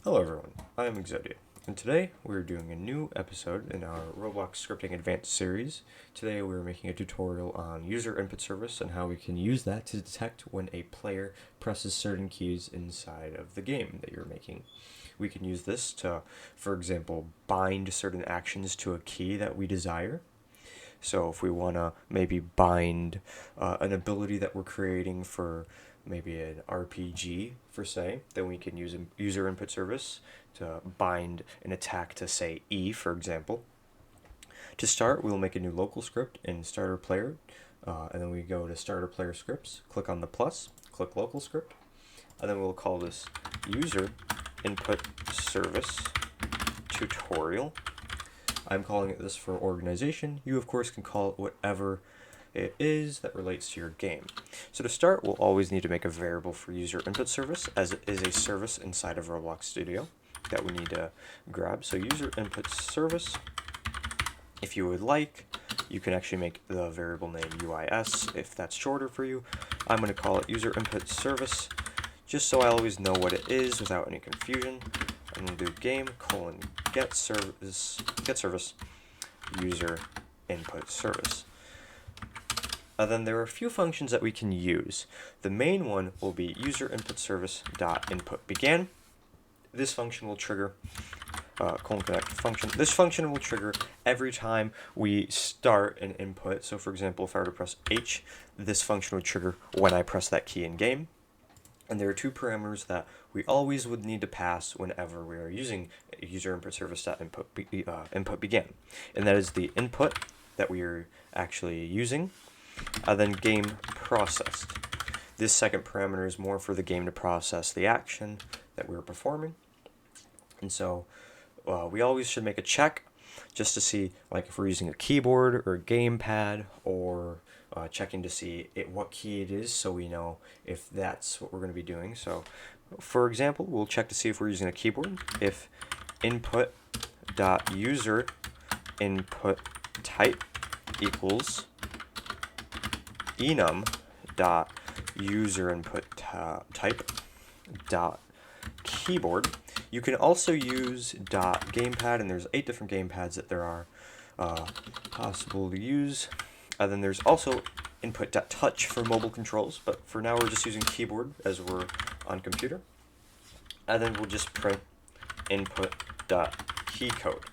Hello everyone, I am Exodia, and today we're doing a new episode in our Roblox Scripting Advanced series. Today we're making a tutorial on user input service and how we can use that to detect when a player presses certain keys inside of the game that you're making. We can use this to, for example, bind certain actions to a key that we desire. So if we want to maybe bind an ability that we're creating for maybe an RPG, for say, then we can use a user input service to bind an attack to, say, E, for example. To start, we'll make a new local script in starter player, and then we go to starter player scripts, click on the plus, click local script, and then we'll call this user input service tutorial. I'm calling it this for organization. You, of course, can call it whatever it is that relates to your game. So to start, we'll always need to make a variable for user input service, as it is a service inside of Roblox Studio that we need to grab. So user input service, if you would like, you can actually make the variable name UIS if that's shorter for you. I'm going to call it user input service, just so I always know what it is without any confusion. And we'll do game : get service user input service. Then there are a few functions that we can use. The main one will be user input service dot input began. This function will trigger connect function. This function will trigger every time we start an input. So for example, if I were to press H, this function would trigger when I press that key in game. And there are two parameters that we always would need to pass whenever we are using user input service input began, and that is the input that we are actually using, then game processed. This second parameter is more for the game to process the action that we're performing, and so we always should make a check just to see, like, if we're using a keyboard or a gamepad, or checking to see what key it is, so we know if that's what we're going to be doing. So for example, we'll check to see if we're using a keyboard. If input.user input type equals enum dot user input type dot keyboard. You can also use dot gamepad, and there's 8 different gamepads that there are possible to use. Then there's also input.touch for mobile controls, but for now we're just using keyboard as we're on computer. And then we'll just print input.keycode.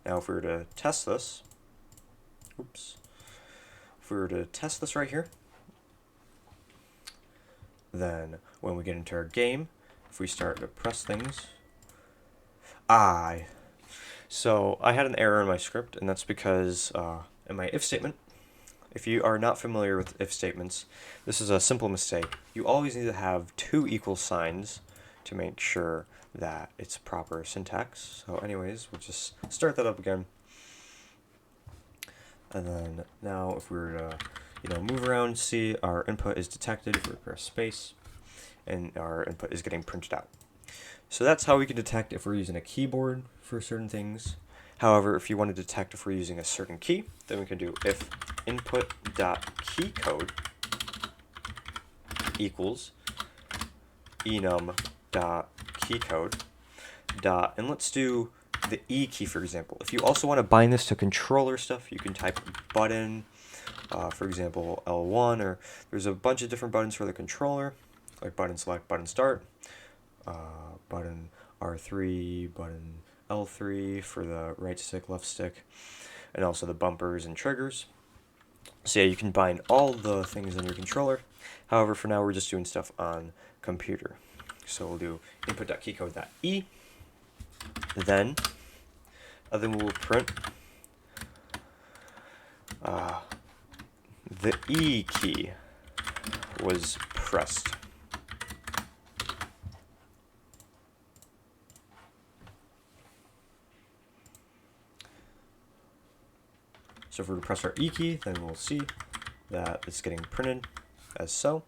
Now if we were to test this, if we were to test this right here, then when we get into our game, if we start to press things, so I had an error in my script, and that's because in my if statement, if you are not familiar with if statements, this is a simple mistake. You always need to have 2 equal signs to make sure that it's proper syntax. So anyways, we'll just start that up again. And then now if we were to move around, see our input is detected if we press space, and our input is getting printed out. So that's how we can detect if we're using a keyboard for certain things. However, if you want to detect if we're using a certain key, then we can do if input.keycode equals enum.keycode and let's do the E key, for example. If you also want to bind this to controller stuff, you can type button, for example, L1, or there's a bunch of different buttons for the controller, like button select, button start, button R3, button L3 for the right stick, left stick, and also the bumpers and triggers. So yeah, you can bind all the things in your controller. However, for now we're just doing stuff on computer. So we'll do input.keycode.e, then we'll print the E key was pressed. So if we were to press our E key, then we'll see that it's getting printed as so.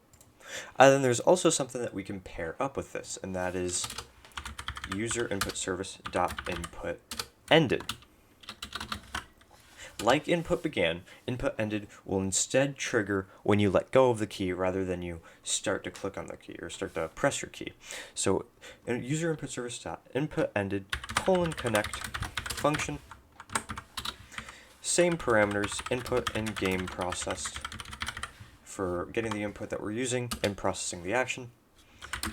And then there's also something that we can pair up with this, and that is user input service dot input ended. Like input began, input ended will instead trigger when you let go of the key rather than you start to click on the key or start to press your key. So in UserInputService.input ended :connect function, same parameters, input and game processed for getting the input that we're using and processing the action.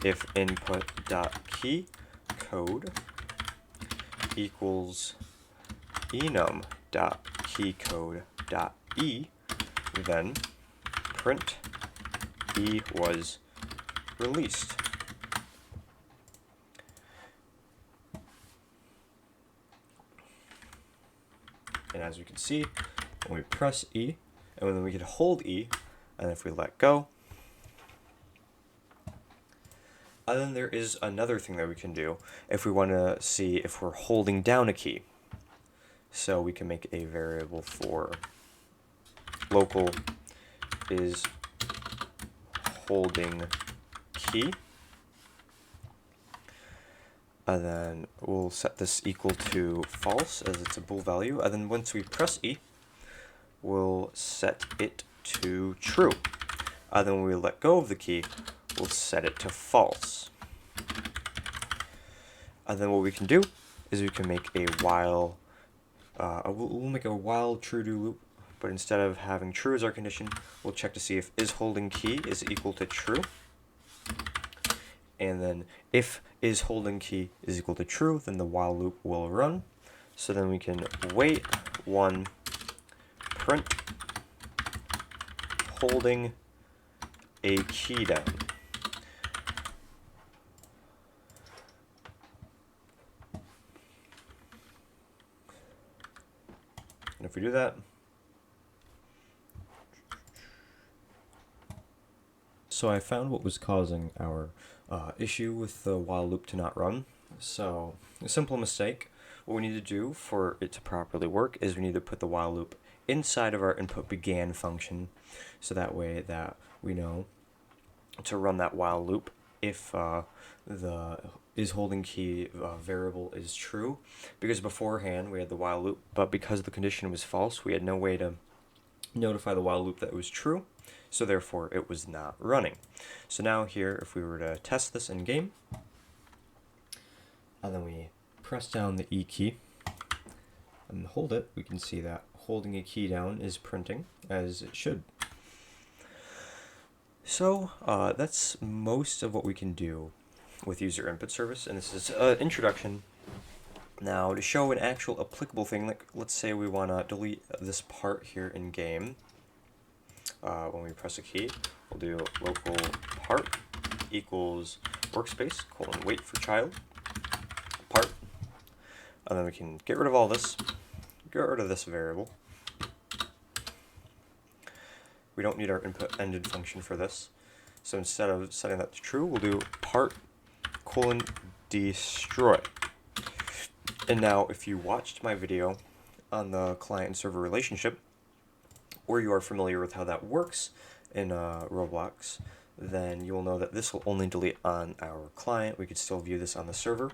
If input.key code equals enum.keycode.e, then print e was released. And as we can see, when we press E, and then we can hold E, and if we let go, and then there is another thing that we can do if we want to see if we're holding down a key. So we can make a variable for local is holding key, and then we'll set this equal to false as it's a bool value, and then once we press E, we'll set it to true, and then when we let go of the key, we'll set it to false. And then what we can do is we can make a while, we'll make a while true do loop, but instead of having true as our condition, we'll check to see if is holding key is equal to true. And then if is holding key is equal to true, then the while loop will run. So then we can wait one, print holding a key down. And if we do that, so I found what was causing our issue with the while loop to not run. So a simple mistake. What we need to do for it to properly work is we need to put the while loop inside of our input began function, so that way that we know to run that while loop if the is holding key variable is true, because beforehand we had the while loop, but because the condition was false, we had no way to notify the while loop that it was true, so therefore it was not running. So now here, if we were to test this in game, and then we press down the E key and hold it, we can see that holding a key down is printing as it should. So that's most of what we can do with UserInputService, and this is an introduction. Now, to show an actual applicable thing, like let's say we want to delete this part here in game. When we press a key, we'll do local part equals workspace : wait for child part, and then we can get rid of all this, get rid of this variable. We don't need our input ended function for this, so instead of setting that to true, we'll do part : destroy. And now if you watched my video on the client and server relationship, or you are familiar with how that works in Roblox, then you will know that this will only delete on our client. We could still view this on the server.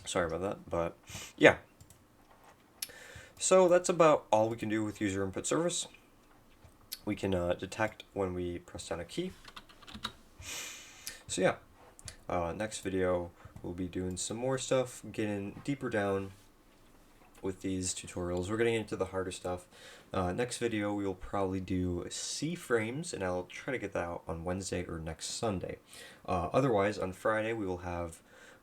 Sorry about that, but yeah. So that's about all we can do with UserInputService. We can detect when we press down a key. So yeah, next video we'll be doing some more stuff, getting deeper down with these tutorials. We're getting into the harder stuff. Next video we will probably do C-frames, and I'll try to get that out on Wednesday or next Sunday. Otherwise, on Friday we will have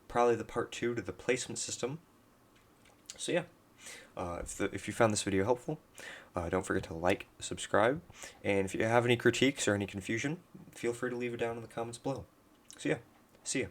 probably the part 2 to the placement system. So yeah. If you found this video helpful, don't forget to like, subscribe, and if you have any critiques or any confusion, feel free to leave it down in the comments below. So yeah, see ya.